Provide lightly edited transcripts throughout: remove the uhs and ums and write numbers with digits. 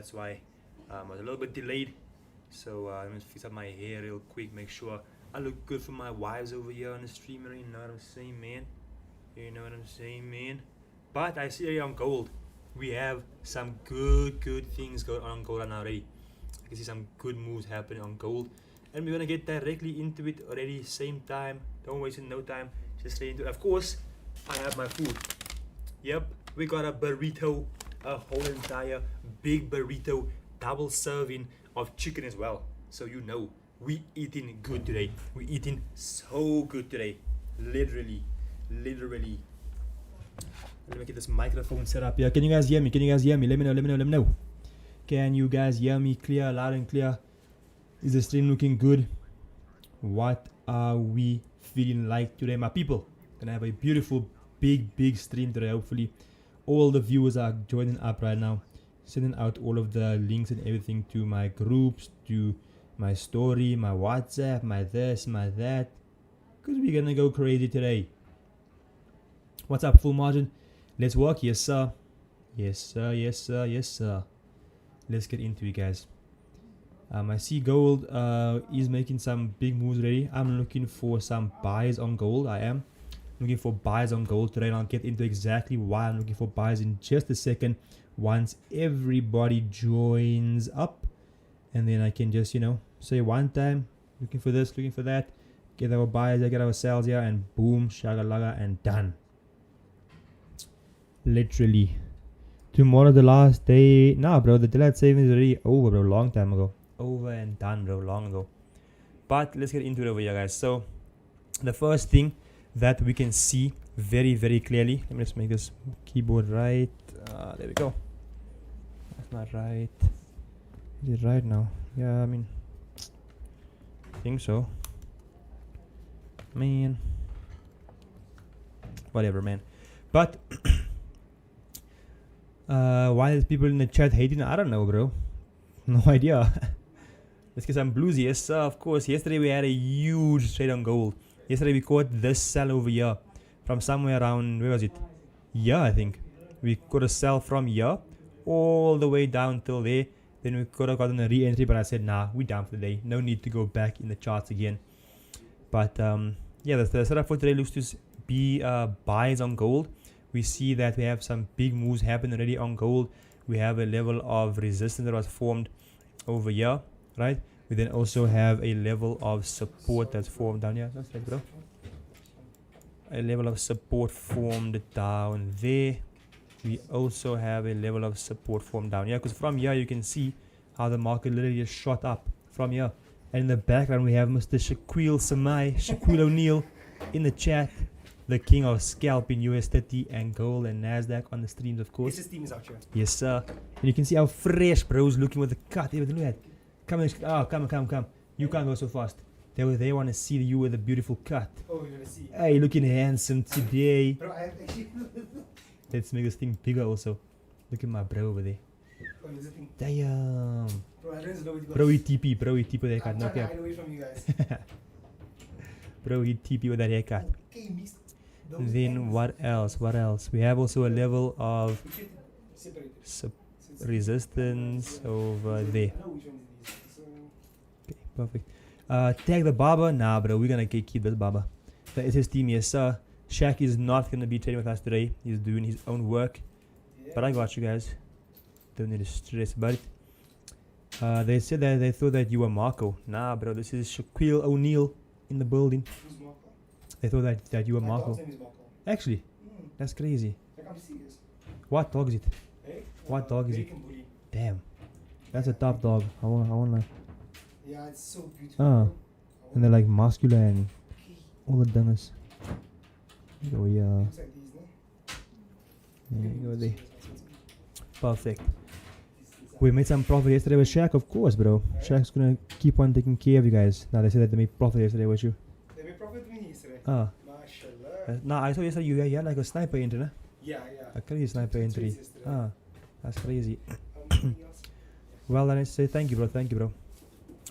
that's why I was a little bit delayed. So let me fix up my hair real quick, make sure I look good for my wives over here on the stream. You know what I'm saying, man? You know what I'm saying, man? But I see here on gold, we have some good things going on gold now already. I can see some good moves happening on gold, and we're gonna get directly into it already. Same time, don't waste no time, just straight into it. Of course, I have my food. Yep, we got a burrito, a whole entire big burrito, double serving of chicken as well. So you know, we eating good today. We eating so good today, literally. Let me get this microphone set up here. Can you guys hear me? Can you guys hear me? Let me know. Can you guys hear me clear, loud and clear? Is the stream looking good? What are we feeling like today, my people? Gonna have a beautiful, big stream today. Hopefully, all the viewers are joining up right now. Sending out all of the links and everything to my groups, to my story, my WhatsApp, my this, my that. Because we're gonna go crazy today. What's up, full margin? Let's work. Yes, sir. Yes, sir. Let's get into it, guys. I see gold is making some big moves already. I'm looking for some buys on gold. I am looking for buys on gold today, and I'll get into exactly why I'm looking for buys in just a second once everybody joins up, and then I can just, you know, say one time, looking for this, looking for that, get our buys, get our sales here, and boom, shagalaga, and done. Literally. Tomorrow the last day. Nah, bro, the daylight saving is already over, bro, long time ago. Over and done, bro, long ago. But let's get into it over here, guys. So the first thing that we can see very clearly, let me just make this keyboard right. There we go. That's not right. Is it right now? Yeah, I mean, I think so, man. Whatever, man. But why is people in the chat hating? I don't know, bro. No idea. Let's get some blues. Yes, of course. Yesterday we had a huge trade on gold. Yesterday we caught this sell over here from somewhere around, where was it? Yeah, I think. We could have sell from here all the way down till there. Then we could have gotten a re-entry, but I said, nah, we down for the day. No need to go back in the charts again. But yeah, the setup for today looks to be buys on gold. We see that we have some big moves happen already on gold. We have a level of resistance that was formed over here, right? We then also have a level of support that's formed down here. That's right, bro. A level of support formed down there. We also have a level of support formed down here, because from here you can see how the market literally just shot up from here. And in the background we have Mr. Shaquille O'Neal in the chat. The king of scalping US 30 and gold and NASDAQ on the streams, of course. His team is out here. Yes, sir. And you can see how fresh bro's looking with the cut. Hey, look at that. Come. You can't go so fast. They want to see you with a beautiful cut. Oh, you're gonna see. Hey, looking handsome today. Bro, I have actually. Let's make this thing bigger also. Look at my bro over there. Oh, there's a thing. Damn. Bro, I don't know what you got. Bro, he TP with that haircut. I'm No trying to cap. hide away from you guys. Bro, he TP with that haircut. Okay, missed. Then what else? We have also a level of resistance over there. Okay, perfect. Tag the barber. Nah, bro, we're gonna keep this barber. The SS team, yes, sir. Shaq is not gonna be trading with us today. He's doing his own work. Yeah. But I got you guys. Don't need to stress about it. They said that they thought that you were Marco. Nah, bro, this is Shaquille O'Neal in the building. Who's Marco? They thought that you were Marco. Dog's name is Marco. Actually, that's crazy. Like, I'm serious. What dog is it? Hey? What dog is it? American Bully. Damn, that's a tough dog. I wanna. Yeah, it's so beautiful. And they're like muscular and all the dumbest. Go yeah. Looks like these, no? There you go there. Perfect. We made some profit yesterday with Shaq, of course, bro. Shaq's gonna keep on taking care of you guys. Now they said that they made profit yesterday with you. They made profit with me yesterday. Mashallah. Nah, I saw yesterday you had like a sniper entry, nah? Yeah. A crazy sniper entry. That's crazy. Anything else? Well, then I say thank you, bro.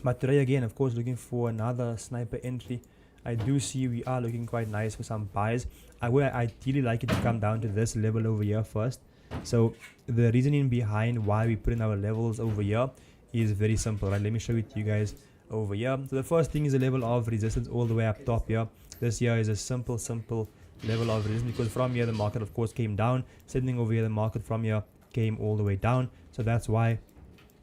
But today again, of course, looking for another sniper entry. I do see we are looking quite nice for some buys. I would ideally like it to come down to this level over here first. So the reasoning behind why we put in our levels over here is very simple, right? Let me show it to you guys over here. So the first thing is a level of resistance all the way up top here. This here is a simple level of resistance, because from here the market of course came down. Same thing over here, the market from here came all the way down. So that's why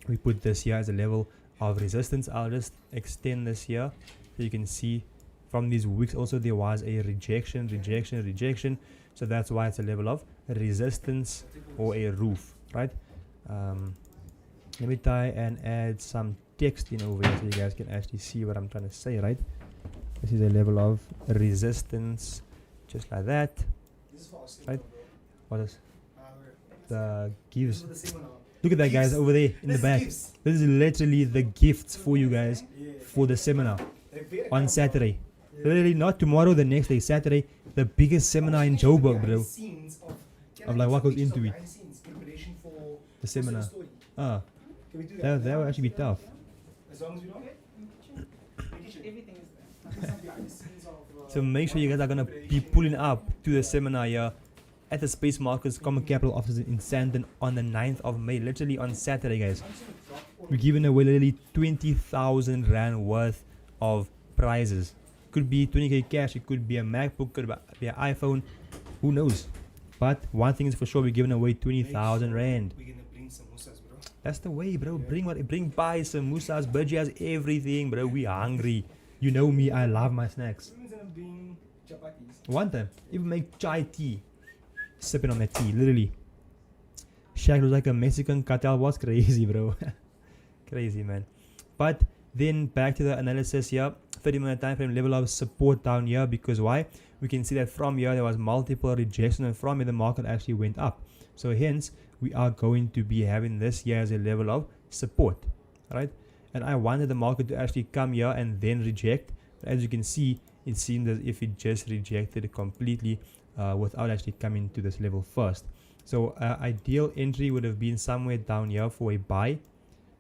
we put this here as a level of resistance. I'll just extend this here so you can see from these wicks also there was a rejection. So that's why it's a level of resistance or a roof, right? Let me try and add some text in over here so you guys can actually see what I'm trying to say, right? This is a level of resistance, just like that. This is for us, Right. bro. What is Uh, the gives? this is the same one now. Look at that, guys, Gifts. over there in the This back. gives. This is literally the gifts for you guys Yeah. for the seminar They're very on calm, Saturday. bro. Yeah. Literally not tomorrow, the next day, Saturday, the biggest seminar in Joburg, bro. Of like what goes into it. The seminar. Ah, that will actually be tough. As long as we don't. Everything is there. So make sure you guys are gonna be pulling up to the seminar here at the Space Markets Comit Capital offices in Sandton on the 9th of May. Literally on Saturday, guys. We're giving away literally 20,000 Rand worth of prizes. Could be 20k cash, it could be a MacBook, could be an iPhone, who knows. But one thing is for sure, we're giving away 20,000 Rand. We're gonna bring some musas, bro. That's the way, bro. Bring pies, samosas, bhajias, everything, bro. We hungry. You know me, I love my snacks. We're gonna bring chapatis. One time, even make chai tea. Sipping on that tea, literally. Shaq looks like a Mexican cartel. Was crazy, bro. Crazy, man. But then back to the analysis here. 30-minute time frame, level of support down here, because why? We can see that from here there was multiple rejection, and from here the market actually went up. So hence we are going to be having this here as a level of support, right? And I wanted the market to actually come here and then reject, but as you can see, it seemed as if it just rejected it completely without actually coming to this level first. So ideal entry would have been somewhere down here for a buy,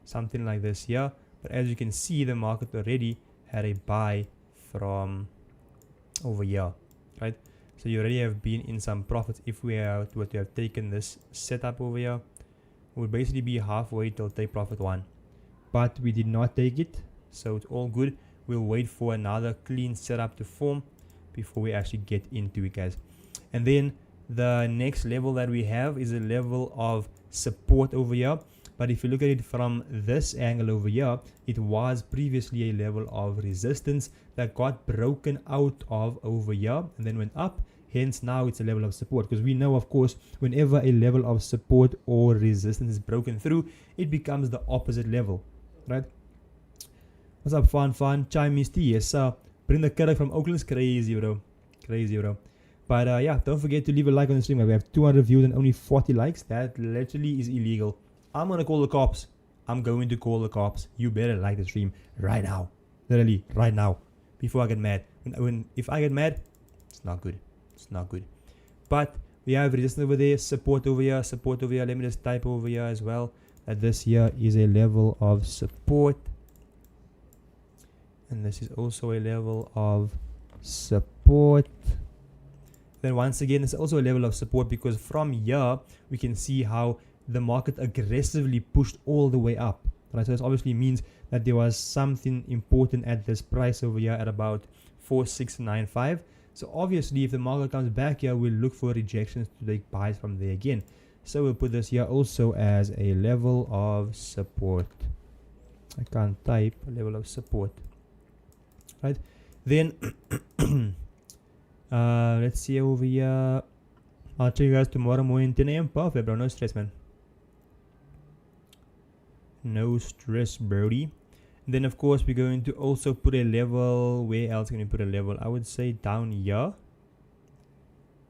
something like this here. But as you can see, the market already had a buy from over here, right? So you already have been in some profits. If we were to have taken this setup over here, it would basically be halfway till take profit one, but we did not take it, so it's all good. We'll wait for another clean setup to form before we actually get into it, guys. And then the next level that we have is a level of support over here. But if you look at it from this angle over here, it was previously a level of resistance that got broken out of over here and then went up. Hence now it's a level of support, because we know, of course, whenever a level of support or resistance is broken through, it becomes the opposite level, right? What's up, fun? Chai Misty, yes sir. Bring the curry from Oakland's crazy, bro. But yeah, don't forget to leave a like on the stream. We have 200 views and only 40 likes. That literally is illegal. I'm gonna call the cops. I'm going to call the cops. You better like the stream right now. Literally, right now. Before I get mad. If I get mad, it's not good. It's not good. But we have resistance over there, support over here. Let me just type over here as well that this here is a level of support. And this is also a level of support. Then once again, it's also a level of support, because from here we can see how the market aggressively pushed all the way up, right? So this obviously means that there was something important at this price over here at about 4695. So obviously if the market comes back here, we'll look for rejections to take buys from there again. So we'll put this here also as a level of support. I can't type a level of support, right? Then let's see over here. I'll check you guys tomorrow morning 10 a.m. Perfect, bro. No stress, man. No stress, Brody. Then of course we're going to also put a level. Where else can we put a level? I would say down here.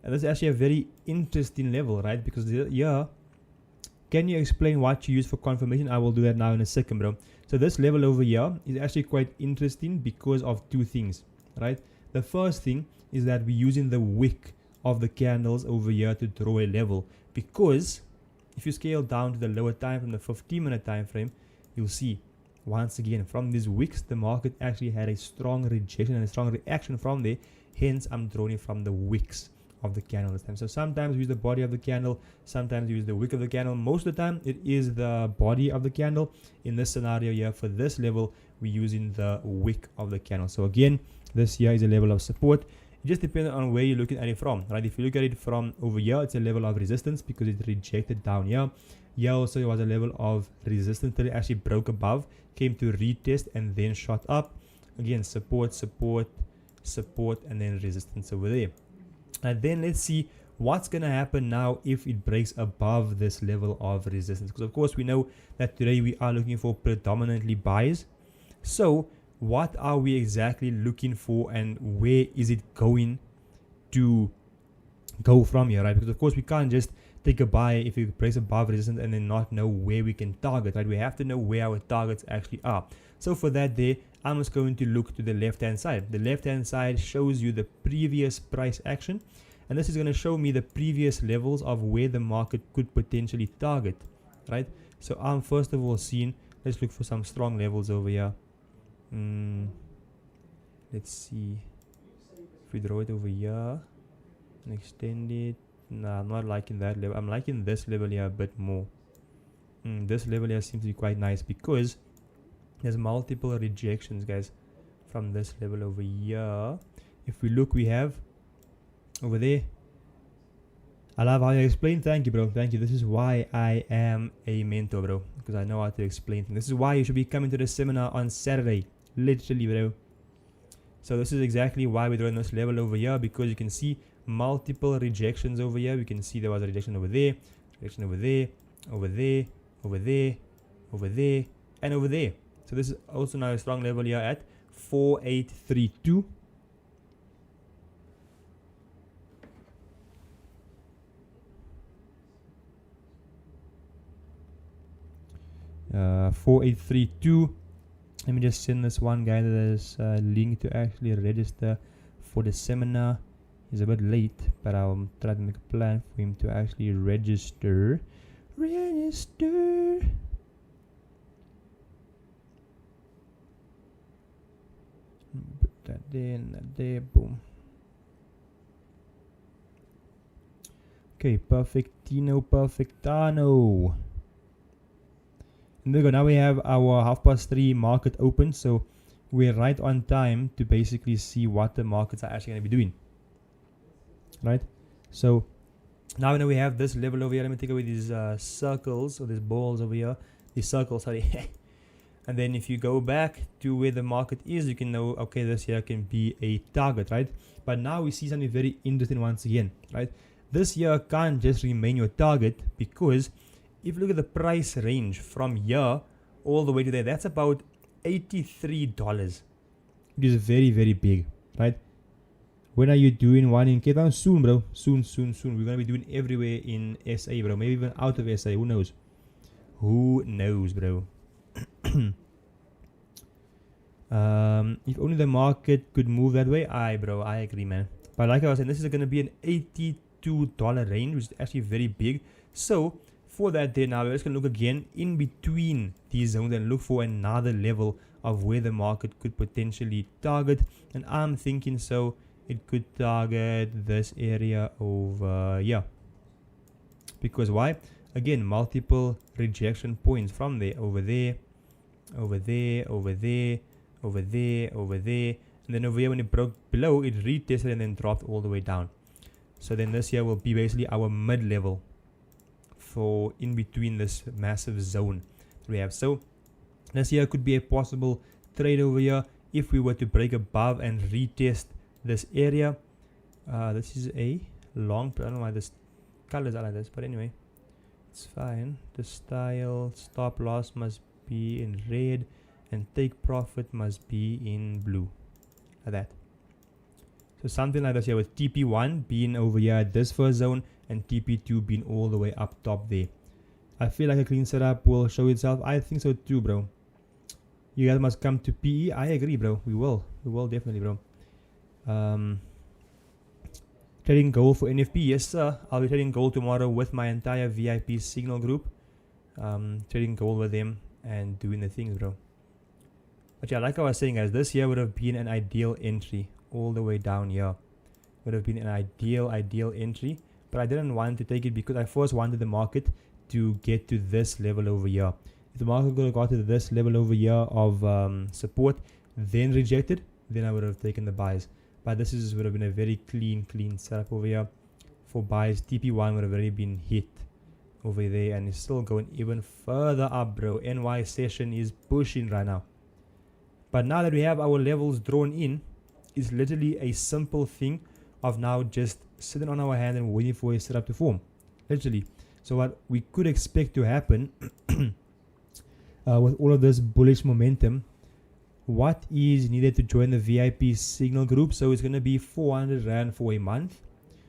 And that's actually a very interesting level, right? Because here, can you explain what you use for confirmation? I will do that now in a second, bro. So this level over here is actually quite interesting because of two things, right? The first thing is that we're using the wick of the candles over here to draw a level, because if you scale down to the lower time from the 15-minute time frame, you'll see once again from these wicks the market actually had a strong rejection and a strong reaction from there. Hence I'm drawing it from the wicks of the candle this time. So sometimes we use the body of the candle, sometimes we use the wick of the candle. Most of the time it is the body of the candle. In this scenario here, for this level, we're using the wick of the candle. So again, this here is a level of support. It just depends on where you're looking at it from, right? If you look at it from over here, it's a level of resistance because it rejected down here. Here also it was a level of resistance till it actually broke above, came to retest and then shot up. Again, support, support, support, and then resistance over there. And then let's see what's going to happen now if it breaks above this level of resistance. Because of course we know that today we are looking for predominantly buys. So what are we exactly looking for and where is it going to go from here, right? Because of course we can't just take a buy if it breaks above resistance and then not know where we can target, right? We have to know where our targets actually are. So for that there, I'm just going to look to the left hand side. The left hand side shows you the previous price action, and this is going to show me the previous levels of where the market could potentially target, right? So I'm first of all seeing, let's look for some strong levels over here. Let's see if we draw it over here and extend it. No, I'm not liking that level. I'm liking this level here a bit more. This level here seems to be quite nice because there's multiple rejections, guys, from this level over here. If we look, we have over there. I love how you explain. Thank you, bro. Thank you. This is why I am a mentor, bro, because I know how to explain things. This is why you should be coming to the seminar on Saturday. Literally, bro. So this is exactly why we're drawing this level over here, because you can see multiple rejections over here. We can see there was a rejection over there, rejection over there, over there, over there, over there, and over there. So this is also now a strong level here at 4832. 4832. Let me just send this one guy this link to actually register for the seminar. He's a bit late, but I'll try to make a plan for him to actually register. Register. Put that there and that there. Boom. Okay, perfectino, perfectano. And there we go. Now we have our 3:30 market open, so we're right on time to basically see what the markets are actually going to be doing. Right? So now we have this level over here. Let me take away these circles or these balls over here. These circles, sorry. And then if you go back to where the market is, you can know, okay, this here can be a target, right? But now we see something very interesting once again, right? This here can't just remain your target, because if you look at the price range from here all the way to there, that's about $83. It is very, very big, right? When are you doing one in Cape Town? Soon, bro. Soon, soon, soon. We're going to be doing everywhere in SA, bro. Maybe even out of SA. Who knows? Who knows, bro? If only the market could move that way. Bro, I agree, man. But like I was saying, this is going to be an $82 range, which is actually very big. So for that there, now we're just going to look again in between these zones and look for another level of where the market could potentially target. And I'm thinking so it could target this area over here. Because why? Again, multiple rejection points from there, over there, over there, over there, over there, over there. And then over here, when it broke below, it retested and then dropped all the way down. So then this here will be basically our mid level for in between this massive zone that we have. So this here could be a possible trade over here if we were to break above and retest this area. This is a long, I don't know why this colors are like this, but anyway, it's fine. The style stop loss must be in red and take profit must be in blue, like that. So something like this here, with TP1 being over here at this first zone and TP2 being all the way up top there. I feel like a clean setup will show itself. I think so too, bro. You guys must come to PE. I agree, bro. We will definitely, bro. Trading gold for NFP. Yes, sir. I'll be trading gold tomorrow with my entire VIP signal group. Trading gold with them and doing the things, bro. But yeah, like I was saying, guys, this here would have been an ideal entry all the way down here. would have been an ideal entry, but I didn't want to take it because I first wanted the market to get to this level over here. If the market could have got to this level over here of support, then rejected, then I would have taken the buys. But this would have been a very clean setup over here for buys. TP1 would have already been hit over there, and it's still going even further up, bro. NY session is pushing right now. But now that we have our levels drawn in, it's literally a simple thing of now just sitting on our hand and waiting for a setup to form. Literally. So what we could expect to happen with all of this bullish momentum, what is needed to join the VIP signal group? So it's going to be 400 Rand for a month.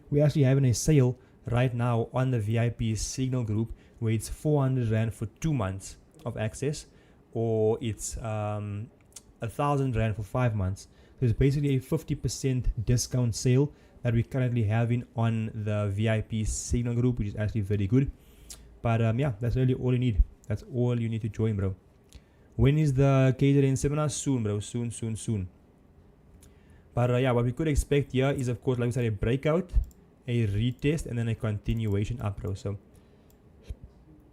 We're actually having a sale right now on the VIP signal group where it's 400 Rand for 2 months of access, or it's 1,000 Rand for 5 months. So it's basically a 50% discount sale that we're currently having on the VIP signal group, which is actually very good. But yeah, that's really all you need. That's all you need to join, bro. When is the catering seminar? Soon, bro. Soon. But yeah, what we could expect here is, of course, like we said, a breakout, a retest, and then a continuation up, bro. So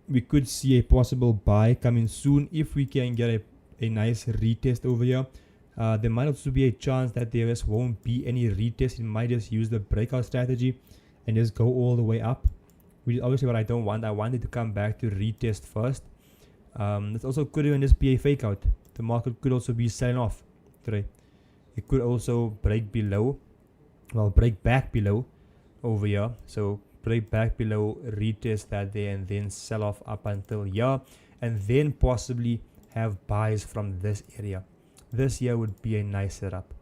we could see a possible buy coming soon if we can get a nice retest over here. There might also be a chance that there just won't be any retest. It might just use the breakout strategy and just go all the way up, which is obviously what I don't want. I want it to come back to retest first. This also could even just be a fake out. The market could also be selling off today. It could also break back below over here. So break back below, retest that there, and then sell off up until here, and then possibly have buys from this area. This here would be a nice setup.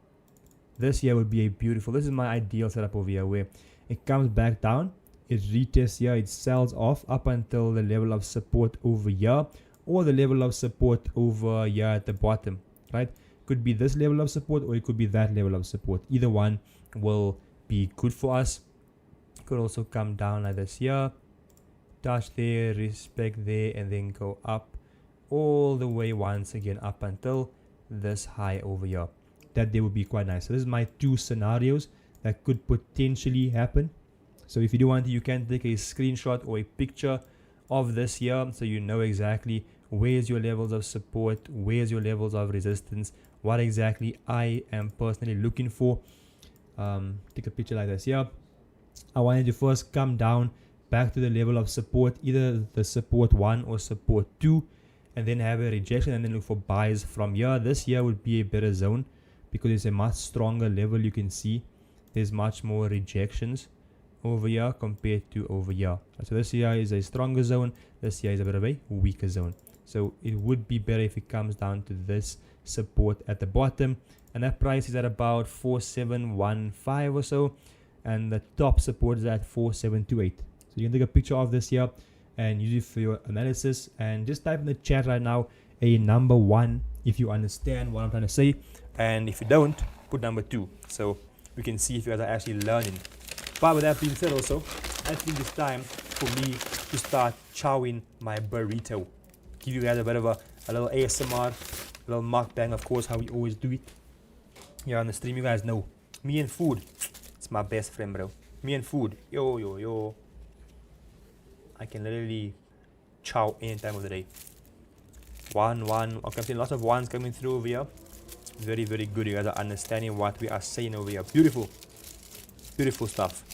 This here would be a beautiful. This is my ideal setup over here, where it comes back down, it retests here, it sells off up until the level of support over here, or the level of support over here at the bottom, right? Could be this level of support, or it could be that level of support. Either one will be good for us. Could also come down like this here, touch there, respect there, and then go up all the way once again up until this high over here. That they would be quite nice. So this is my two scenarios that could potentially happen. So if you do want to, you can take a screenshot or a picture of this here, so you know exactly where's your levels of support, where's your levels of resistance, what exactly I am personally looking for. Take a picture like this here. I wanted to first come down back to the level of support, either the support 1 or support 2, and then have a rejection and then look for buys from here. This here would be a better zone because it's a much stronger level. You can see there's much more rejections over here compared to over here. So this here is a stronger zone, this here is a bit of a weaker zone. So it would be better if it comes down to this support at the bottom, and that price is at about 4715 or so, and the top support is at 4728. So you can take a picture of this here and use it for your analysis, and just type in the chat right now a number 1 if you understand what I'm trying to say, and if you don't, put number 2 so we can see if you guys are actually learning. But with that being said, also I think it's time for me to start chowing my burrito. Give you guys a bit of a little ASMR, a little mukbang, of course, how we always do it here on the stream. You guys know me and food, it's my best friend, bro. Me and food, yo. I can literally chow any time of the day. One. Okay, I'm seeing lots of ones coming through over here. Very, very good. You guys are understanding what we are saying over here. Beautiful stuff.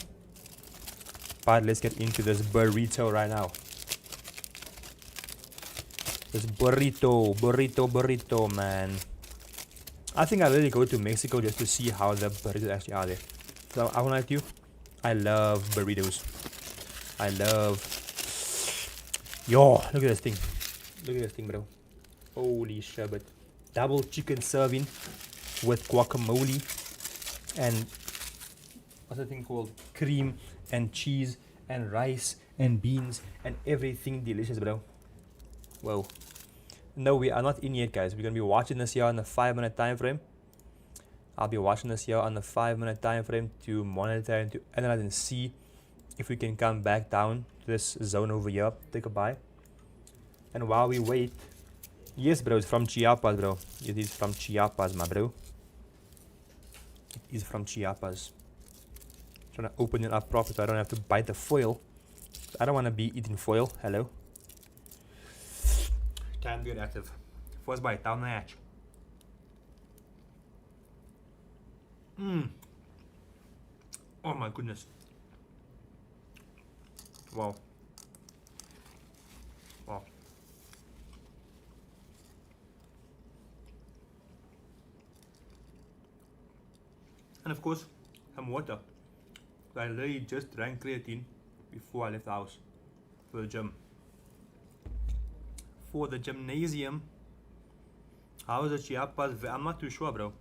But let's get into this burrito right now. This burrito, man. I think I'll really go to Mexico just to see how the burritos actually are there. So I won't lie to you, I love burritos. Yo, look at this thing, bro. Holy sherbet. Double chicken serving with guacamole and what's the thing called? Cream and cheese and rice and beans and everything delicious, bro. Whoa. No, we are not in yet, guys. We're going to be watching this here on the 5-minute time frame. I'll be watching this here on the 5-minute time frame to monitor and to analyze and see if we can come back down to this zone over here. Take a buy. And while we wait, yes, bro, it's from Chiapas, bro. It is from Chiapas, my bro. It is from Chiapas. Trying to open it up properly so I don't have to bite the foil. I don't want to be eating foil. Hello. Time to get active. First bite down the hatch. Oh my goodness. Wow. Wow. And of course, some water. I literally just drank creatine before I left the house for the gym. For the gymnasium. How is the Chiapas? I'm not too sure, bro.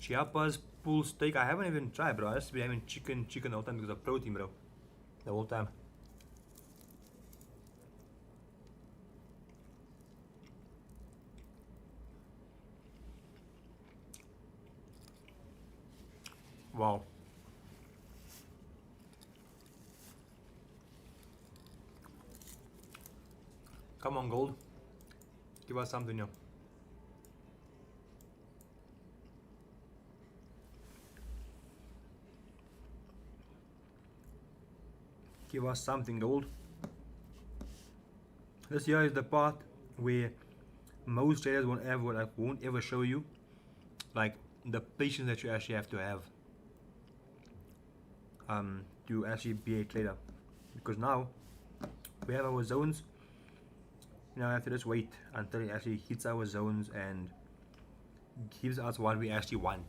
Chiapas pulled steak. I haven't even tried, bro. I just been having chicken the whole time because of protein, bro. The whole time. Wow. Come on, Gold. Give us something new. Give us something, Gold. This here is the part where most traders won't ever show you, like, the patience that you actually have to have to actually be a trader. Because now we have our zones. Now I have to just wait until it actually hits our zones and gives us what we actually want.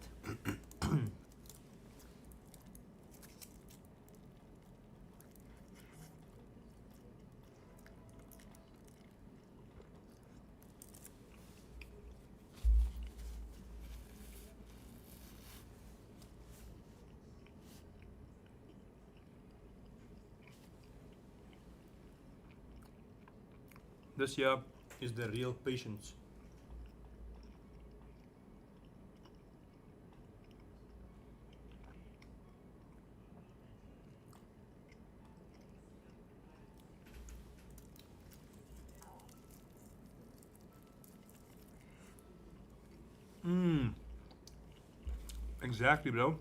This here is the real patience. Exactly, bro.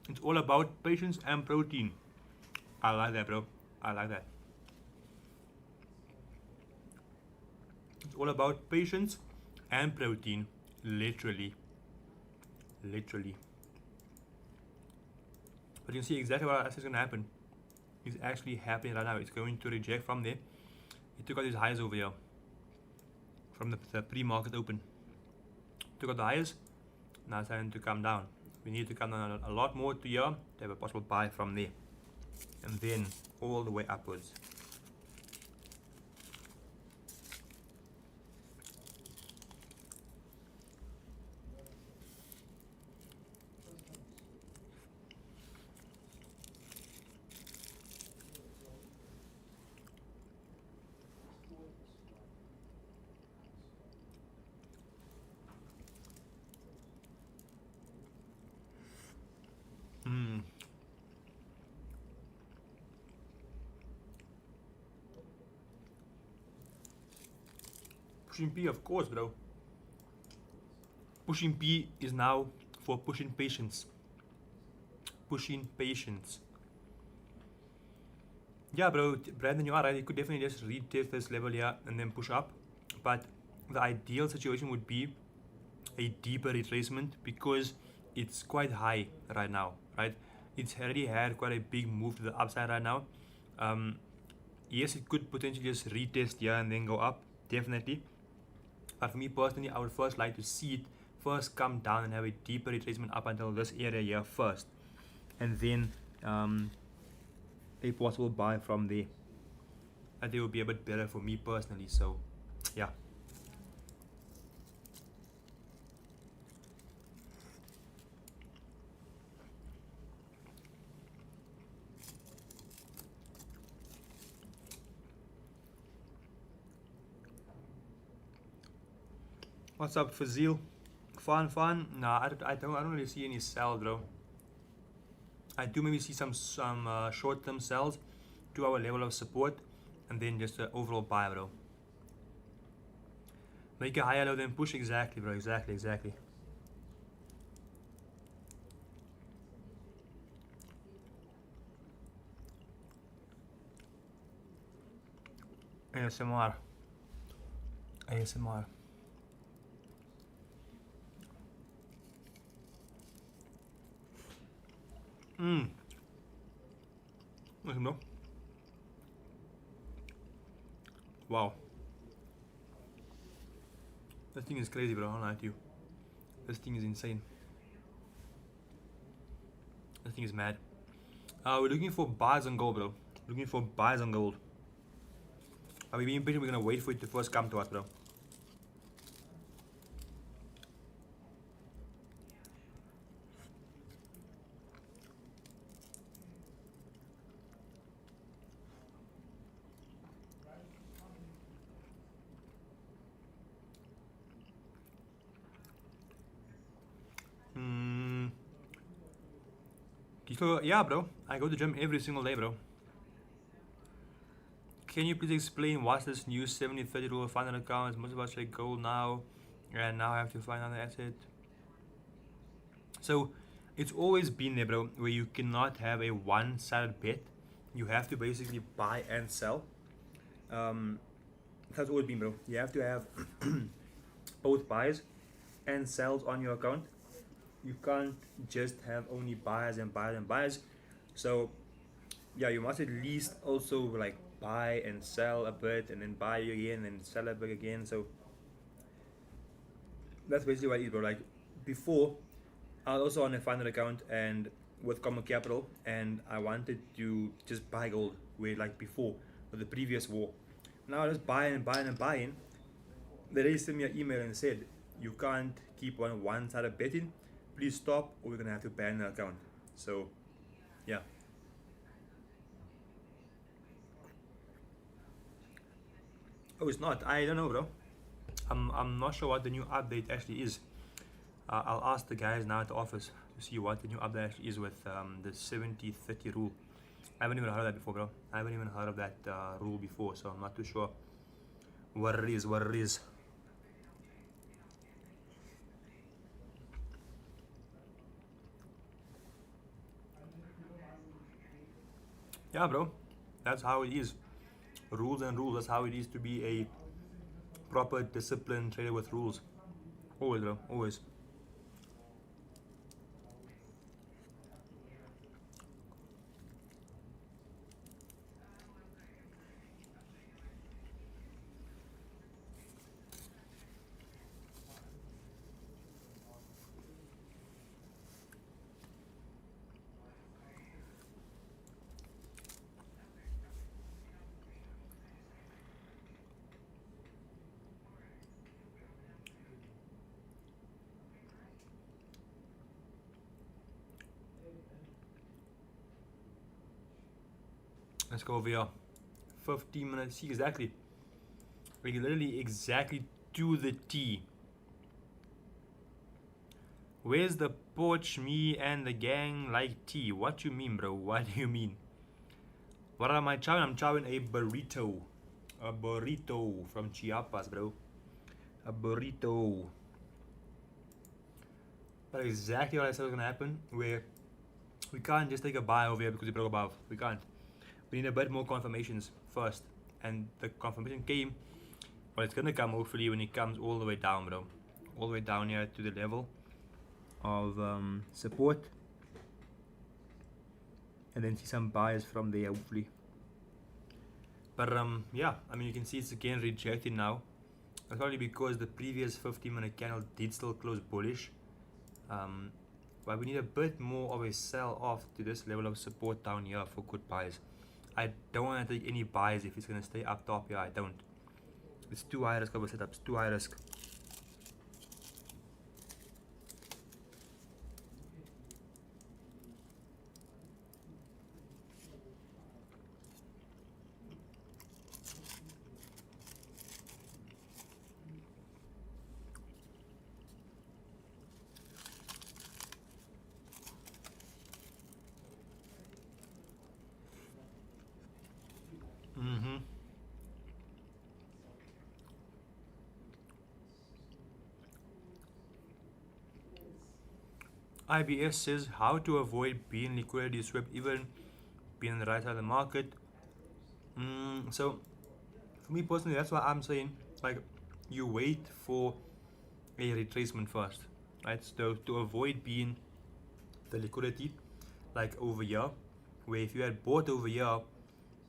It's all about patience and protein. I like that, bro. I like that. It's all about patience and protein. Literally. Literally. But you can see exactly what is going to happen. It's actually happening right now. It's going to reject from there. It took out these highs over here. From the pre-market open. Took out the highs. Now it's time to come down. We need to come down a lot more to here to have a possible buy from there. And then all the way upwards. Pushing P, of course, bro. Pushing P is now for pushing patience. Pushing patience. Yeah, bro, Brandon, you are right. You could definitely just retest this level here and then push up. But the ideal situation would be a deeper retracement because it's quite high right now, right? It's already had quite a big move to the upside right now. Yes, it could potentially just retest here and then go up, definitely. But for me personally, I would first like to see it first come down and have a deeper retracement up until this area here first. And then a possible buy from there. I think it would be a bit better for me personally, so yeah. What's up, Fazil? Fun? Nah, I don't really see any sell, bro. I do maybe see some short-term sells to our level of support, and then just an overall buy, bro. Make a higher low, then push. Exactly, bro. Exactly. ASMR. ASMR. Listen, bro. Wow. This thing is crazy, bro. I don't lie to you. This thing is insane. This thing is mad. We're looking for buys on gold, bro. Looking for buys on gold. Are we being patient? We're gonna wait for it to first come to us, bro. So yeah, bro. I go to the gym every single day, bro. Can you please explain what's this new 70-30 rule of funding accounts? Most of us like gold now, and now I have to find another asset. So it's always been there, bro, where you cannot have a one-sided bet. You have to basically buy and sell. That's always been, bro. You have to have both buys and sells on your account. You can't just have only buys and buys and buys. So yeah, you must at least also like buy and sell a bit, and then buy again and sell a bit again. So that's basically what it is, bro. Like before, I was also on a funded account and with Comit Capital, and I wanted to just buy gold where like before with the previous war. Now I just buy and buy and buying. They sent me an email and said you can't keep on one-sided betting. Please stop, or we're gonna have to ban the account. So yeah. Oh, it's not. I don't know, bro. I'm not sure what the new update actually is. I'll ask the guys now at the office to see what the new update actually is with the 70-30 rule. I haven't even heard of that before, bro. I haven't even heard of that rule before, so I'm not too sure what it is. Yeah, bro. That's how it is. Rules and rules. That's how it is to be a proper disciplined trader with rules. Always, bro. Always. Let's go over here. 15 minutes. See, exactly. Like literally exactly to the T. Where's the porch? Me and the gang like tea. What you mean, bro? What do you mean? What am I chowing? I'm chowing a burrito. A burrito from Chiapas, bro. A burrito. That's exactly what I said was gonna happen. Where we can't just take a buy over here because we broke above. We can't. We need a bit more confirmations first, and the confirmation came. Well, it's gonna come hopefully when it comes all the way down, bro. All the way down here to the level of support, and then see some buys from there hopefully. But yeah, I mean you can see it's again rejected now. That's probably because the previous 15-minute candle did still close bullish. But we need a bit more of a sell off to this level of support down here for good buys. I don't want to take any buys if it's going to stay up top here. I don't. It's too high risk of a setup. It's too high risk. IBS says how to avoid being liquidity swept even being on the right side of the market. So For me personally, that's why I'm saying, like, you wait for a retracement first, right? So to avoid being the liquidity like over here, where if you had bought over here,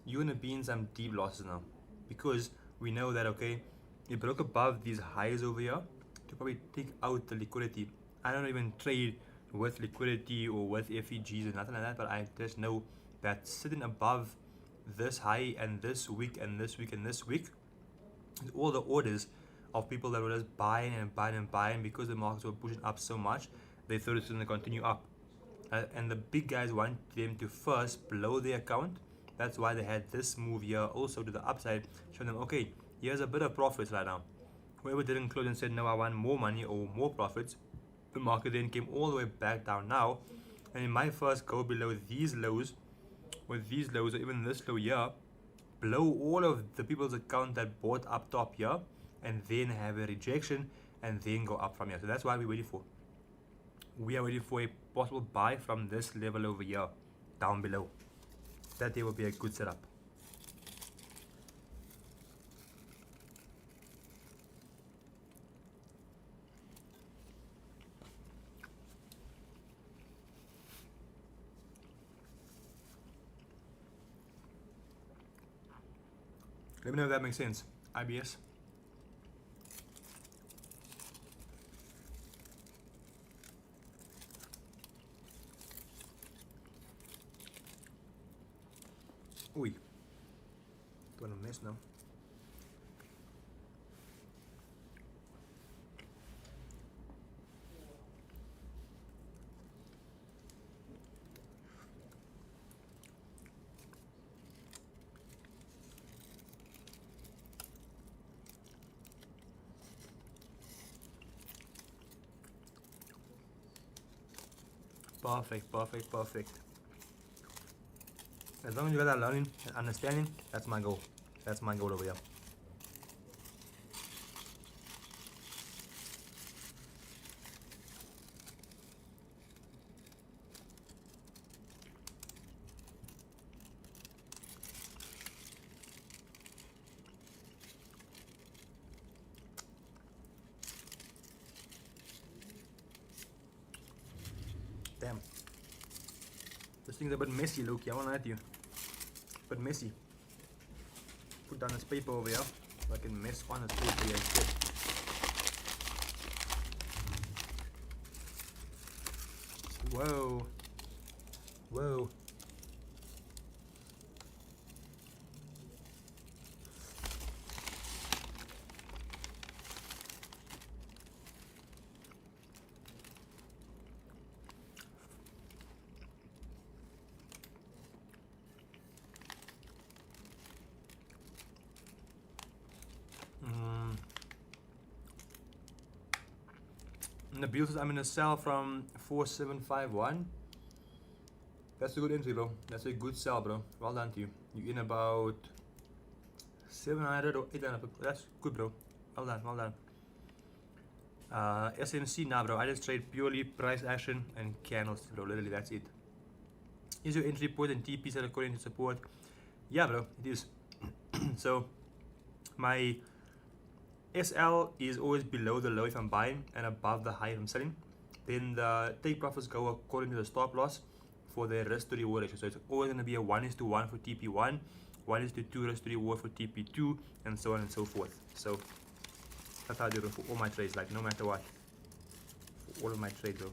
you're gonna be in some deep losses now, because we know that, okay, it broke above these highs over here to probably take out the liquidity. I don't even trade with liquidity or with FEGs or nothing like that, but I just know that sitting above this high and this week and this week and this week, all the orders of people that were just buying and buying and buying because the markets were pushing up so much, they thought it's going to continue up. And the big guys want them to first blow their account. That's why they had this move here also to the upside, showing them, okay, here's a bit of profits right now. Whoever didn't close and said, no, I want more money or more profits, the market then came all the way back down now. And it might first go below these lows, with these lows, or even this low here, blow all of the people's account that bought up top here, and then have a rejection, and then go up from here. So that's why we're waiting for. We are waiting for a possible buy from this level over here, down below. That there will be a good setup. Let me know if that makes sense. IBS. Ui. Doing a mess now. Perfect, perfect, perfect. As long as you guys are learning and understanding, that's my goal. That's my goal over here. Damn. This thing's a bit messy, Loki. I won't lie to you. But messy. Put down this paper over here so I can mess on this paper here instead. Whoa. Whoa. And the bill says I'm gonna sell from 4751. That's a good entry, bro. That's a good sell, bro. Well done to you. You're in about 700 or 800. That's good, bro. Well done, well done. SMC, nah, bro. I just trade purely price action and candles, bro. Literally, that's it. Is your entry point and TP set according to support? Yeah, bro, it is. So my SL is always below the low if I'm buying and above the high if I'm selling. Then the take profits go according to the stop loss for the risk to reward ratio. So it's always going to be a 1:1 for TP1, 1:2 risk to reward for TP2, and so on and so forth. So that's how I do it for all my trades, like no matter what. For all of my trades though.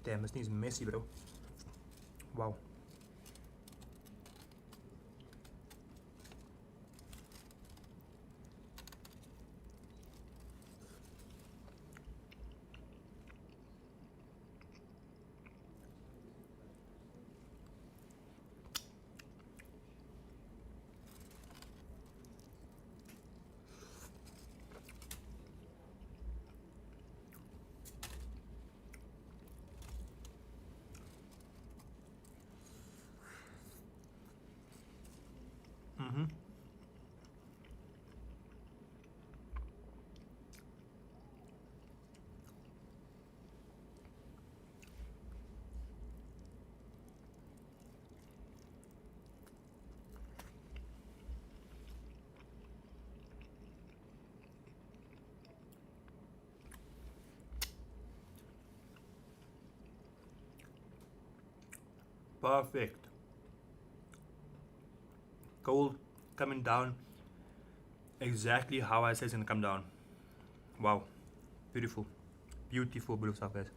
Damn, this thing's messy, bro. Wow. Perfect. Gold coming down exactly how I said it's gonna come down. Wow. Beautiful. Beautiful blue stuff, guys.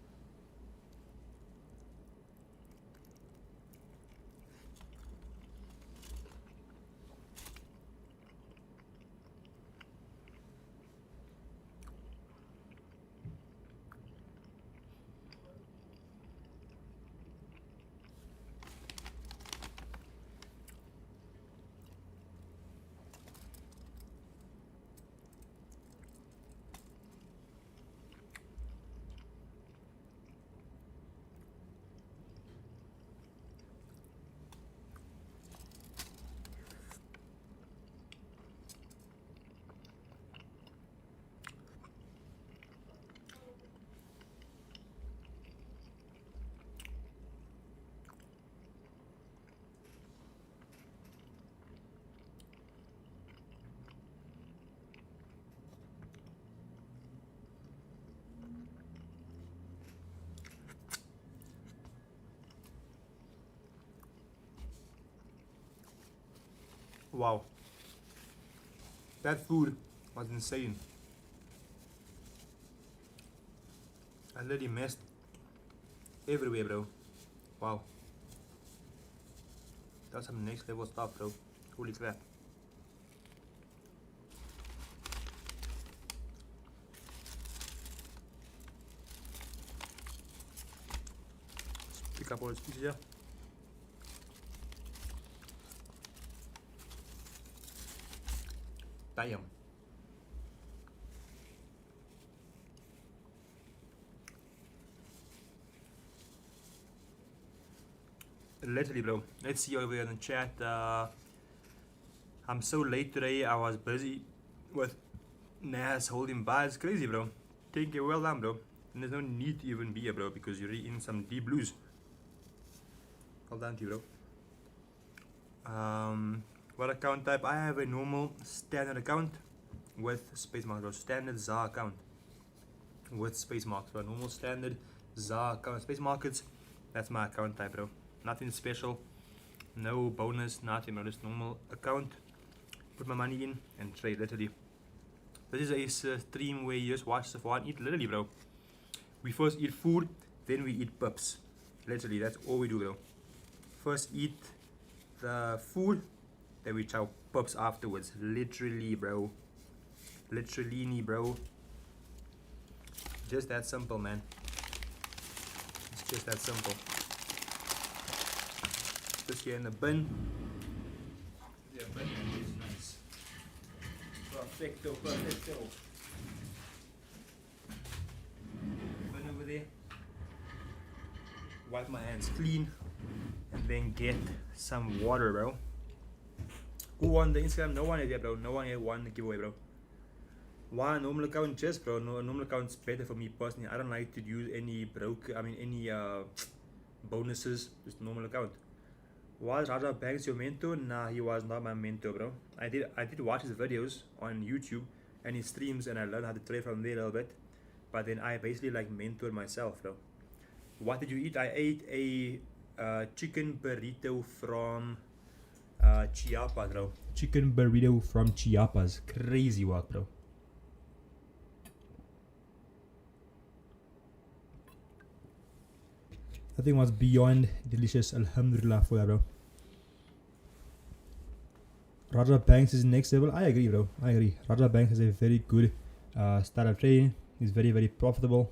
Wow. That food was insane. I literally messed everywhere, bro. Wow. That's some next level stuff, bro. Holy crap. Let's pick up all these pieces here. Damn. Literally, bro. Let's see over here in the chat. I'm so late today. I was busy with Nas holding buys. Crazy, bro. Take it well done, bro. And there's no need to even be here, bro, because you're in some deep blues. Well done to you, bro. What account type? I have a normal standard account with space marks, bro. Standard ZAR account with space marks, bro. Normal standard ZAR account, space markets. That's my account type, bro. Nothing special, no bonus, nothing, bro. Just normal account. Put my money in and trade, literally. This is a stream where you just watch stuff and eat, literally, bro. We first eat food, then we eat pups. Literally, that's all we do, bro. First eat the food, then we chow pups afterwards. Literally, bro. Literally, bro. Just that simple, man. It's just that simple. This here in the bin. Yeah, bin is nice. Perfecto, perfecto. Bin over there. Wipe my hands clean. And then get some water, bro. Who won the Instagram? No one yet, bro. No one yet won the giveaway, bro. Why normal account just, bro? No, normal account's better for me personally. I don't like to use any any bonuses. Just normal account. Was Raja Banks your mentor? Nah, he was not my mentor, bro. I did watch his videos on YouTube and his streams, and I learned how to trade from there a little bit. But then I basically like mentored myself, bro. What did you eat? I ate a chicken burrito from Chiapas, bro. Chicken burrito from Chiapas. Crazy work, bro. That thing was beyond delicious. Alhamdulillah for that, bro. Raja Banks is next level. I agree, bro. I agree. Raja Banks is a very good style of trading. He's very, very profitable.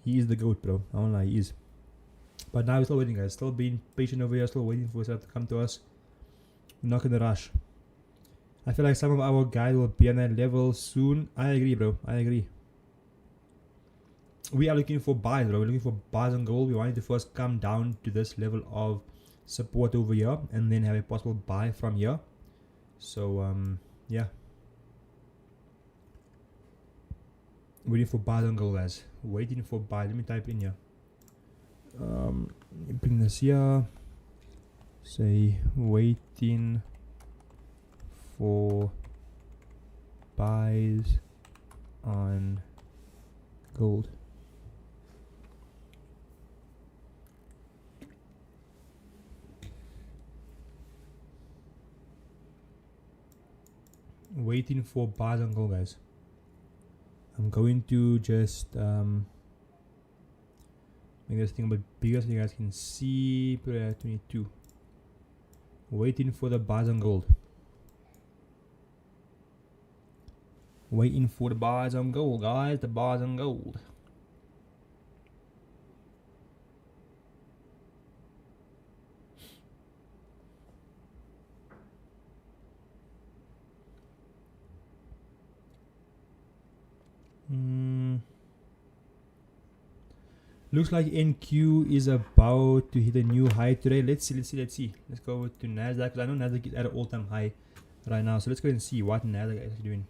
He is the GOAT, bro. I won't lie, he is. But now we're still waiting, guys. Still being patient over here. Still waiting for stuff to come to us. We're not gonna rush. I feel like some of our guys will be on that level soon. I agree, bro. I agree. We are looking for buys, bro. We're looking for buys on gold. We wanted to first come down to this level of support over here and then have a possible buy from here. So yeah, waiting for buys on gold, guys. Waiting for buy. Let me type in here. Bring this here. Say waiting for buys on gold. waiting for buys on gold, guys. I'm going to just make this thing a bit bigger so you guys can see. Put it at 22. Waiting for the buys on gold. Waiting for the buys on gold, guys. The buys on gold. Looks like NQ is about to hit a new high today. Let's see. Let's go to NASDAQ, because I know NASDAQ is at an all-time high right now. So let's go and see what NASDAQ is actually doing.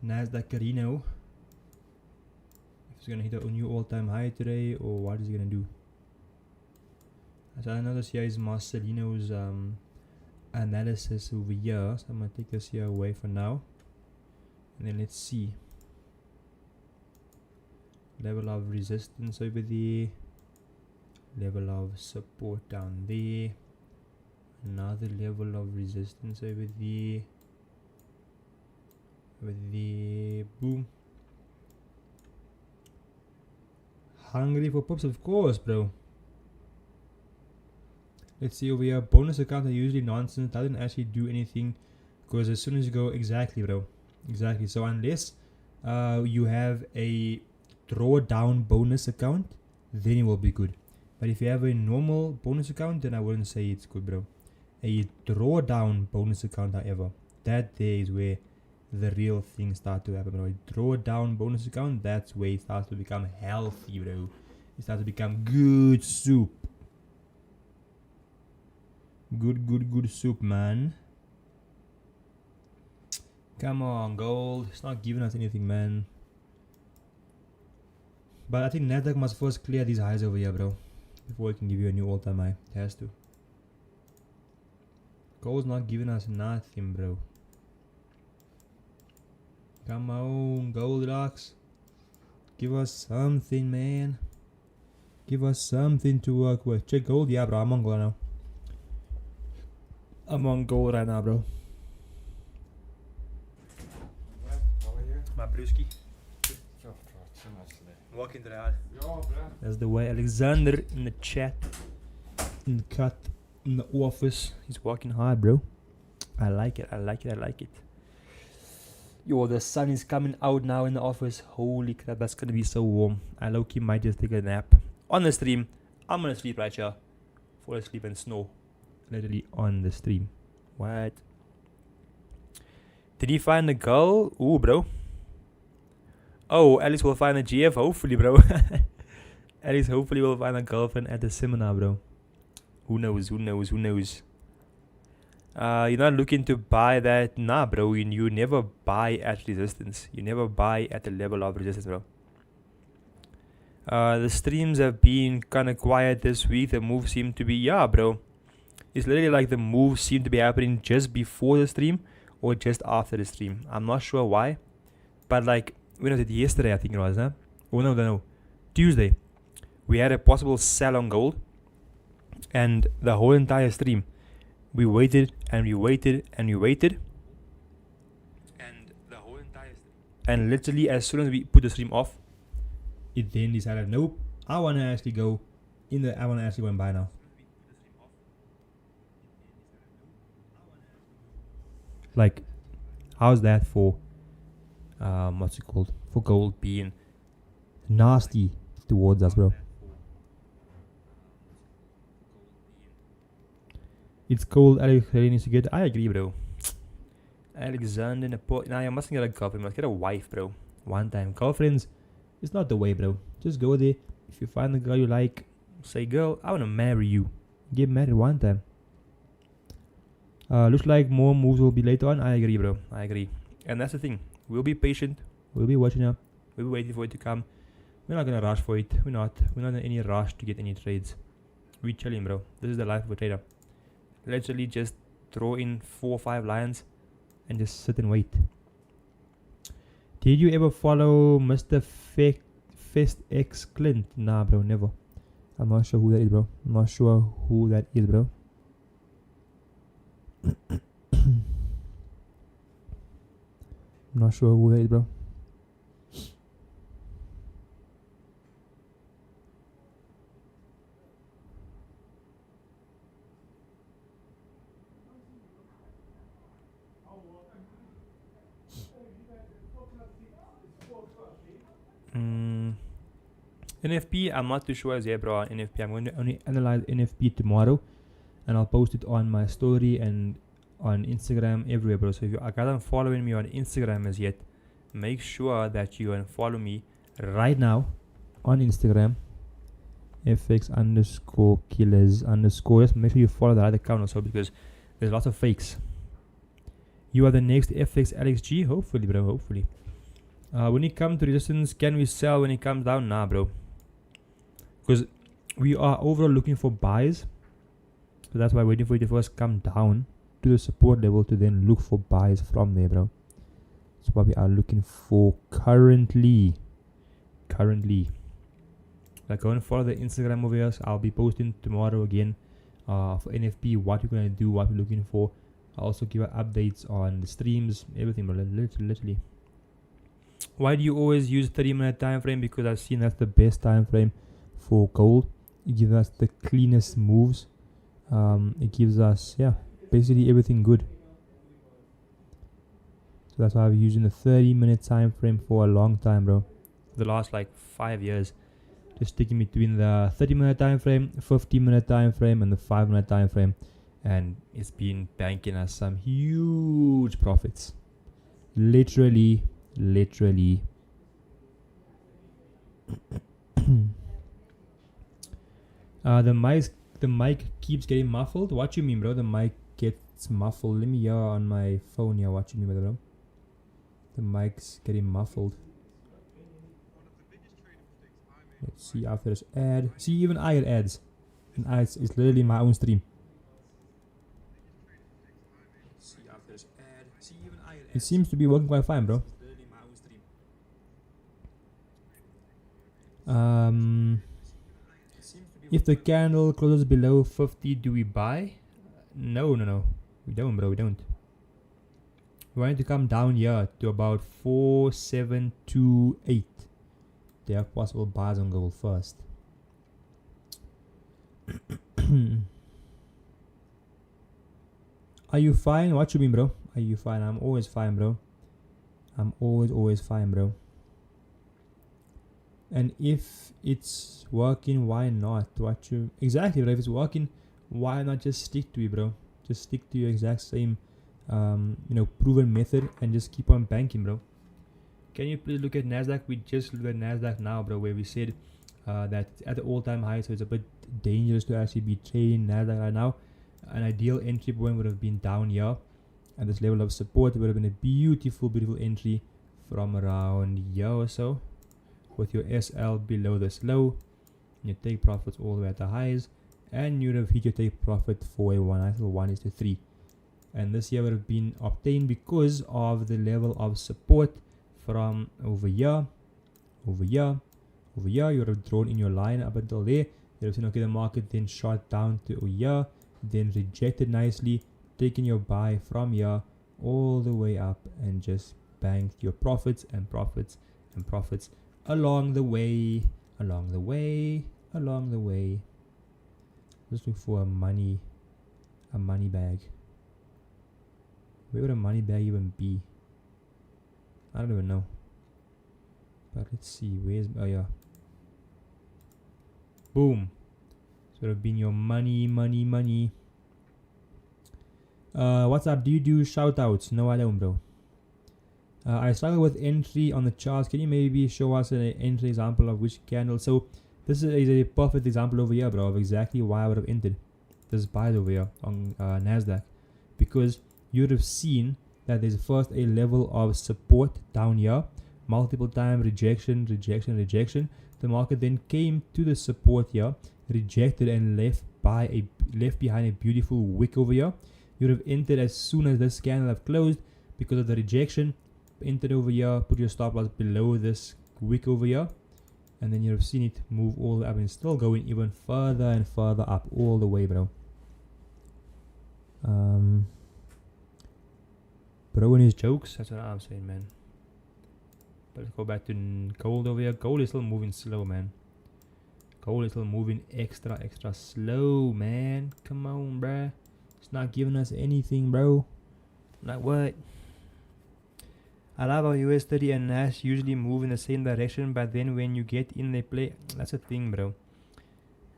NASDAQ Reno. If it's going to hit a new all-time high today, or what is it going to do? So I know this here is Marcelino's analysis over here. So I'm going to take this here away for now. And then let's see. Level of resistance over there, level of support down there, another level of resistance over there, boom. Hungry for pups, of course, bro. Let's see over here. Bonus accounts are usually nonsense, doesn't actually do anything, because as soon as you go, exactly, bro, exactly. So unless you have a drawdown bonus account, then it will be good. But if you have a normal bonus account, then I wouldn't say it's good, bro. A drawdown bonus account, however, that there is where the real things start to happen, bro. A drawdown bonus account, that's where it starts to become healthy, bro. It starts to become good soup. Good soup, man. Come on, gold. It's not giving us anything, man. But I think NASDAQ must first clear these highs over here, bro, before it can give you a new all-time high. It has to. Gold's not giving us nothing, bro. Come on, Goldilocks. Give us something, man. Give us something to work with. Check gold. Yeah, bro. I'm on gold now. I'm on gold right now, bro. My brewski. Walking to the house. That's the way. Alexander in the chat, in the cut, in the office. He's working hard, bro. I like it. Yo, the sun is coming out now in the office. Holy crap, that's gonna be so warm. I low-key might just take a nap on the stream. I'm gonna sleep right here. Fall asleep and snore. Literally on the stream. What? Did he find the girl? Ooh, bro. Oh, Alice will find a GF, hopefully, bro. Alice hopefully will find a girlfriend at the seminar, bro. Who knows? You're not looking to buy that. Nah, bro. You never buy at resistance. You never buy at the level of resistance, bro. The streams have been kind of quiet this week. The moves seem to be, yeah, bro. It's literally like the moves seem to be happening just before the stream or just after the stream. I'm not sure why. But like, when was it? Yesterday, I think it was, huh? Oh, no. Tuesday. We had a possible sell on gold. And the whole entire stream, we waited and we waited and we waited. And literally, as soon as we put the stream off, it then decided, nope, I want to actually go and buy now. Like, how's that for what's it called? For gold being nasty towards us, bro. It's cold. Alex needs to get. I agree, bro. Alexander in a port. Nah, you mustn't get a girlfriend. You must get a wife, bro. One time. Girlfriends, it's not the way, bro. Just go there. If you find the girl you like, say, girl, I want to marry you. Get married one time. Looks like more moves will be later on. I agree, bro. I agree. And that's the thing. We'll be patient. We'll be watching up. We'll be waiting for it to come. We're not gonna rush for it. We're not in any rush to get any trades. We're chilling, bro. This is the life of a trader. Literally just throw in 4 or 5 lions and just sit and wait. Did you ever follow Mr. Fest X Clint? Nah, bro, never. I'm not sure who that is, bro. I'm not sure who that is, bro. Not sure who that is, bro. NFP, I'm not too sure as yet, bro. On NFP, I'm going to only analyze NFP tomorrow, and I'll post it on my story and on Instagram everywhere, bro. So if you are not following me on Instagram as yet, make sure that you follow me right now on Instagram. FX_killers_. Just make sure you follow the right account also, because there's lots of fakes. You are the next FX Alex G. Hopefully, bro. Hopefully. When it comes to resistance, can we sell when it comes down? Nah, bro. Because we are overall looking for buys. So that's why we're waiting for it to first come down to the support level to then look for buys from there, bro. That's what we are looking for currently. Like, go and follow the Instagram over here. So I'll be posting tomorrow again for NFP, what we're going to do, what we're looking for. I'll also give updates on the streams, everything, bro. Literally. Why do you always use 30-minute time frame? Because I've seen that's the best time frame for gold. It gives us the cleanest moves. It gives us, basically everything good. So that's why I've been using the 30-minute time frame for a long time, bro. For the last like 5 years. Just sticking between the 30-minute time frame, 50-minute time frame, and the 5-minute time frame. And it's been banking us some huge profits. Literally. The mic keeps getting muffled. What you mean, bro? The mic gets muffled. Let me hear on my phone here. What you mean, bro? The mic's getting muffled. Let's see after this ad. See, even I get ads. And it's literally my own stream. It seems to be working quite fine, bro. If the candle closes below 50, do we buy? No. We don't, bro. We don't. We want it to come down here to about 4728. They have possible buys on gold first. Are you fine? What you mean, bro? Are you fine? I'm always fine, bro. I'm always fine, bro. And if it's working, why not? Exactly, bro. If it's working, why not just stick to it, bro? Just stick to your exact same, proven method and just keep on banking, bro. Can you please look at NASDAQ? We just look at NASDAQ now, bro, where we said that it's at the all-time high, so it's a bit dangerous to actually be trading NASDAQ right now. An ideal entry point would have been down here at this level of support. It would have been a beautiful entry from around here or so, with your SL below this low. You take profits all the way at the highs, and you would have hit your take profit for a 1:3. And this here would have been obtained because of the level of support from over here. You would have drawn in your line up until there. You would have seen, okay, the market then shot down to here, then rejected nicely, taking your buy from here all the way up, and just banked your profits and profits and profits along the way. Let's look for a money bag. Where would a money bag even be? I don't even know. But let's see, oh yeah. Boom. So it would have been your money. What's up? Do you do shout outs? No, I don't, bro. I struggle with entry on the charts. Can you maybe show us an entry example of which candle? So this is a perfect example over here, bro, of exactly why I would have entered this buy over here on NASDAQ. Because you would have seen that there's first a level of support down here, multiple time rejection. The market then came to the support here, rejected, and left behind a beautiful wick over here. You would have entered as soon as this candle have closed because of the rejection. Entered over here, put your stop loss below this wick over here, and then you have seen it move all the way up and still going even further and further up all the way, bro. Bro and his jokes, that's what I'm saying, man. Let's go back to gold over here. Gold is still moving slow, man. Gold is still moving extra slow, man. Come on, bruh. It's not giving us anything, bro. Like what? I love how US30 and NAS usually move in the same direction, but then when you get in they play. That's a thing, bro.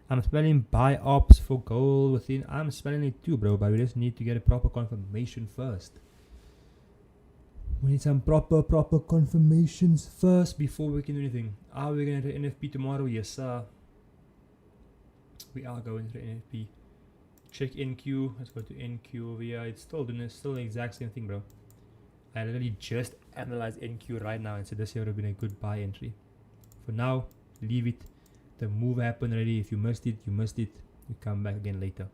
I'm spelling buy ops for gold within. I'm spelling it too, bro, but we just need to get a proper confirmation first. We need some proper confirmations first before we can do anything. Are we going to NFP tomorrow? Yes, sir. We are going to the NFP. Check NQ. Let's go to NQ over here. It's still doing it. Still the exact same thing, bro. I literally just analyzed NQ right now and said this here would have been a good buy entry. For now, leave it. The move happened already. If you missed it, you missed it. You come back again later.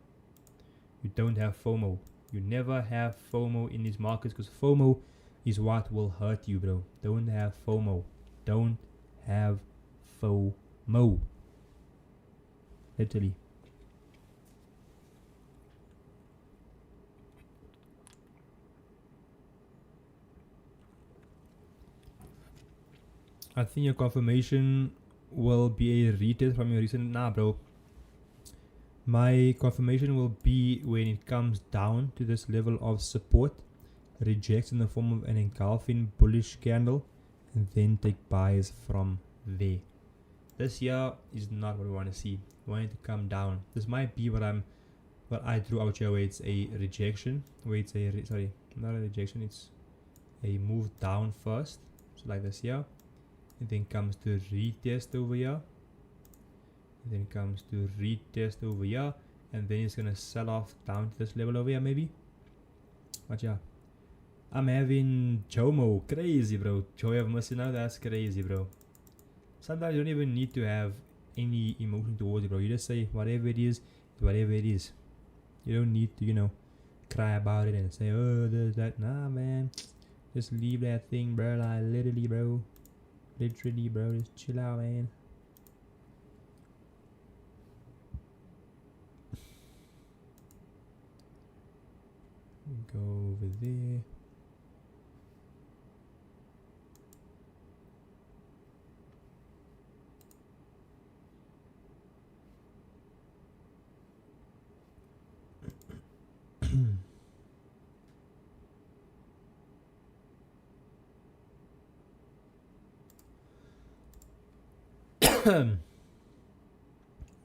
You don't have FOMO. You never have FOMO in these markets because FOMO is what will hurt you, bro. Don't have FOMO. Don't have FOMO. Literally. I think your confirmation will be a retest from your recent. Nah, bro. My confirmation will be when it comes down to this level of support, rejects in the form of an engulfing bullish candle, and then take buys from there. This here is not what we want to see. We want it to come down. This might be what I threw out here, where it's a rejection. Where it's a sorry, not a rejection. It's a move down first. So like this here. It then comes to retest over here. It then comes to retest over here. And then it's gonna sell off down to this level over here maybe. Watch out. I'm having JOMO. Crazy, bro. Joy of missing out. That's crazy, bro. Sometimes you don't even need to have any emotion towards it, bro. You just say whatever it is, whatever it is. You don't need to, you know, cry about it and say, oh, there's that. Nah, man. Just leave that thing, bro. Like, literally, bro. Literally, bro. Just chill out, man. Go over there.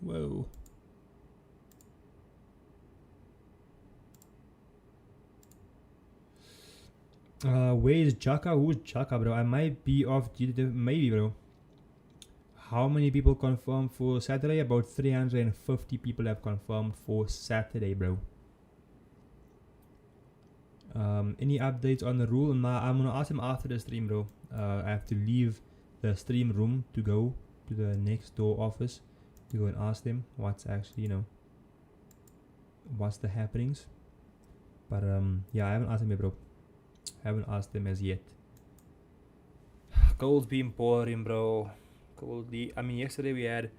Whoa. Where is Jaka? Who's Jaka, bro? I might be off duty. Maybe, bro. How many people confirmed for Saturday? About 350 people have confirmed for Saturday, bro. Any updates on the rule? Nah, I'm gonna ask him after the stream, bro. I have to leave the stream room to go to the next door office to go and ask them what's actually, you know, what's the happenings. But yeah, I haven't asked them yet, bro. I haven't asked them as yet. Gold's been boring, bro. I mean, yesterday we had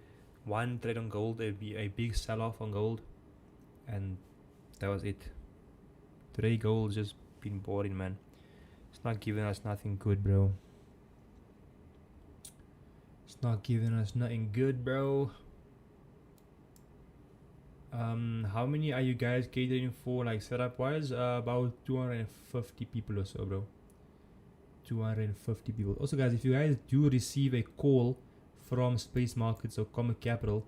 one trade on gold, a big sell-off on gold, and that was it. Today gold's just been boring, man. It's not giving us nothing good, bro. It's not giving us nothing good, bro. How many are you guys catering for, like, setup wise? About 250 people or so, bro. 250 people. Also, guys, if you guys do receive a call from Space Markets or Comit Capital,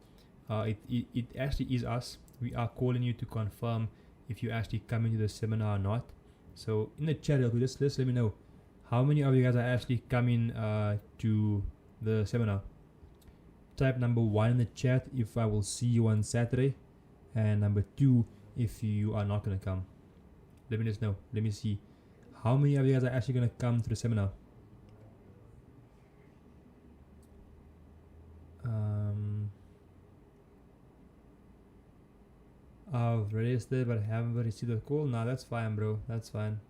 it actually is us. We are calling you to confirm if you actually come into the seminar or not. So in the chat, just let me know how many of you guys are actually coming to the seminar. Type number 1 in the chat if I will see you on Saturday, and number 2 if you are not gonna come. Let me just know. Let me see how many of you guys are actually gonna come to the seminar. I've registered but haven't received a call. Nah, that's fine, bro. That's fine.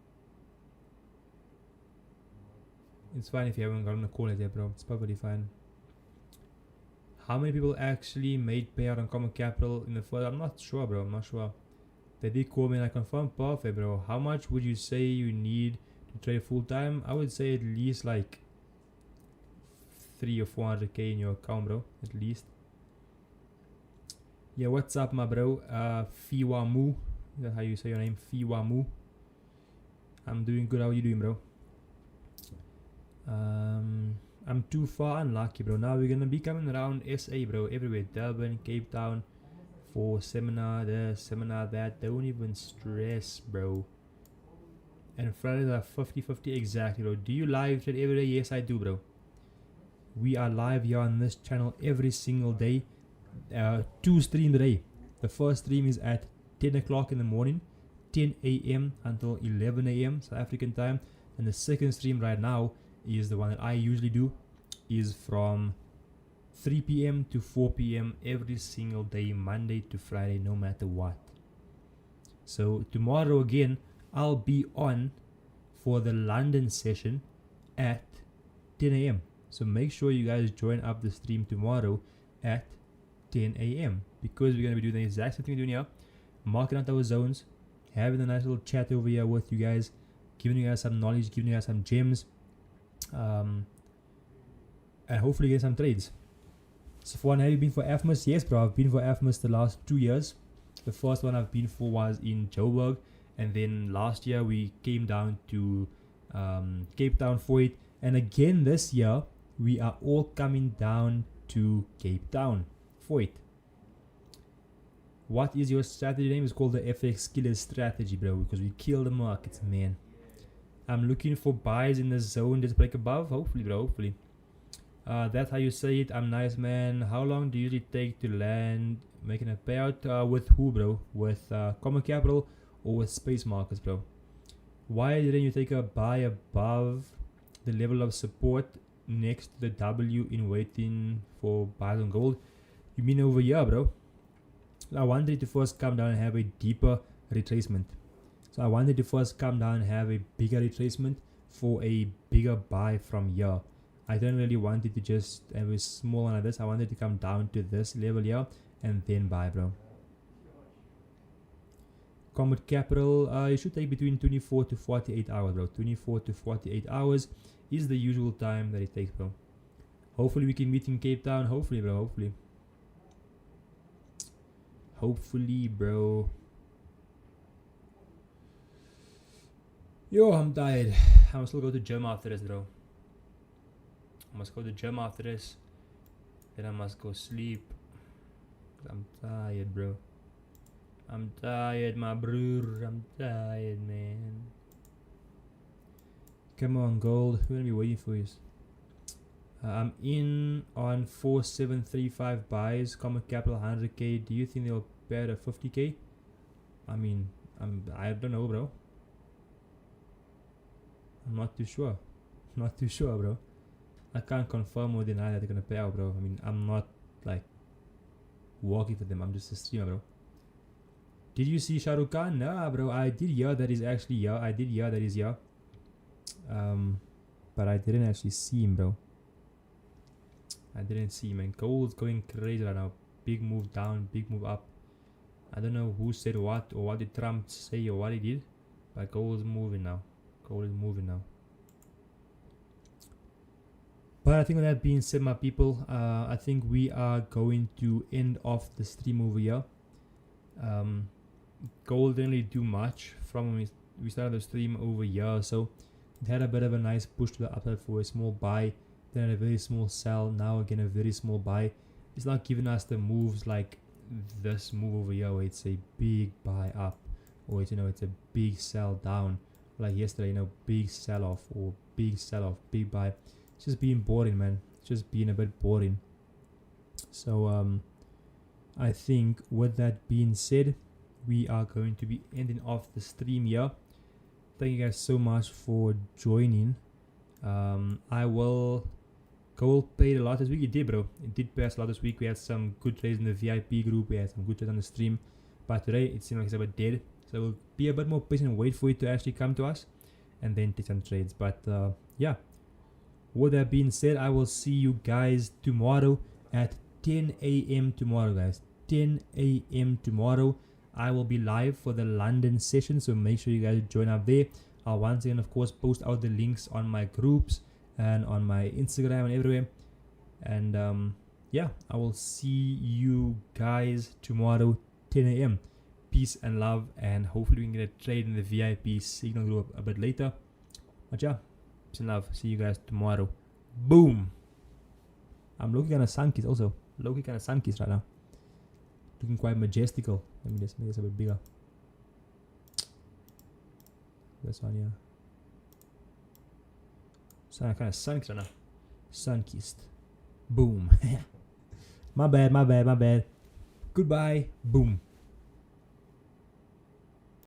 It's fine if you haven't gotten a call yet, bro. It's perfectly fine. How many people actually made payout on Comit Capital in the first? I'm not sure, bro. I'm not sure. They did call me and I confirmed. Perfect, bro. How much would you say you need to trade full time? I would say at least like 3 or 400k in your account, bro, at least. Yeah, what's up, my bro? Fiwamu, is that how you say your name? Fiwamu. I'm doing good. How are you doing, bro? I'm too far unlucky, bro. Now we're gonna be coming around SA, bro, everywhere. Durban, Cape Town, for seminar this, seminar that. Don't even stress, bro. And Fridays are 50-50 exactly, bro. Do you live trade every day? Yes, I do, bro. We are live here on this channel every single day. 2 streams a day. The first stream is at 10 o'clock in the morning, 10 a.m. until 11 a.m. South African time. And the second stream right now is the one that I usually do, is from 3 p.m. to 4 p.m. every single day, Monday to Friday, no matter what. So tomorrow again, I'll be on for the London session at 10 a.m. So make sure you guys join up the stream tomorrow at 10 a.m. because we're going to be doing the exact same thing we're doing here, marking out our zones, having a nice little chat over here with you guys, giving you guys some knowledge, giving you guys some gems, and hopefully get some trades. So for one, have you been for AFMUS? Yes, bro, I've been for AFMUS the last 2 years. The first one I've been for was in Joburg, and then last year we came down to Cape Town for it, and again this year we are all coming down to Cape Town for it. What is your strategy name? It's called the FX Killer Strategy, bro, because we kill the markets, man. I'm looking for buys in the zone. Just break above. Hopefully, bro. Hopefully. That's how you say it. I'm nice, man. How long do you usually take to land making a payout? With who, bro? With Comit Capital or with Space Markets, bro? Why didn't you take a buy above the level of support next to the W in waiting for buys on gold? You mean over here, bro? I wanted to first come down and have a deeper retracement. So I wanted to first come down and have a bigger retracement for a bigger buy from here. I don't really want it to just have a small one like this. I wanted to come down to this level here and then buy, bro. Comit Capital, you should take between 24 to 48 hours, bro. 24 to 48 hours is the usual time that it takes, bro. Hopefully we can meet in Cape Town. Hopefully, bro. Hopefully. Hopefully, bro. Yo, I'm tired. I must still go to gym after this, bro. I must go to gym after this. Then I must go sleep. I'm tired, bro. I'm tired, my bro. I'm tired, man. Come on, gold. We're gonna be waiting for you. I'm in on 4735 buys. Comit Capital 100k. Do you think they'll pay at a 50k? I mean, I don't know, bro. I'm not too sure. Not too sure, bro. I can't confirm or deny that they're gonna pay out, bro. I mean, I'm not like working for them. I'm just a streamer, bro. Did you see Shah Rukh Khan? Nah, bro. I did hear that he's actually here. I did hear that he's here. But I didn't actually see him, bro. I didn't see him. And gold's going crazy right now. Big move down, big move up. I don't know who said what or what did Trump say or what he did, but gold is moving now. Gold is moving now. But I think with that being said, my people, I think we are going to end off the stream over here. Gold didn't really do much from when we started the stream over here, so it had a bit of a nice push to the upside for a small buy, then a very small sell, now again a very small buy. It's not giving us the moves like this move over here where it's a big buy up, or it's, you know, it's a big sell down like yesterday, you know, big sell off or big sell off, big buy. It's just being boring, man. It's just being a bit boring. So I think with that being said, we are going to be ending off the stream here. Thank you guys so much for joining. I will gold paid a lot this week. It did, bro. It did pay us a lot this week. We had some good trades in the VIP group. We had some good trades on the stream. But today it seemed like it's a bit dead. So we'll be a bit more patient and wait for it to actually come to us and then take some trades. But yeah. With that being said, I will see you guys tomorrow at 10 a.m. tomorrow, guys. 10 a.m. tomorrow. I will be live for the London session, so make sure you guys join up there. I'll once again, of course, post out the links on my groups and on my Instagram and everywhere. And yeah, I will see you guys tomorrow 10 a.m. Peace and love, and hopefully we can get a trade in the VIP signal group a bit later. But yeah, peace and love. See you guys tomorrow. Boom. I'm looking kind of sunkies also. Looking kind of sunkies right now. Looking quite majestical. Let me just make this a bit bigger. This one, yeah. So kind of sun-kissed right now. Sun-kissed. Boom. My bad. Goodbye. Boom.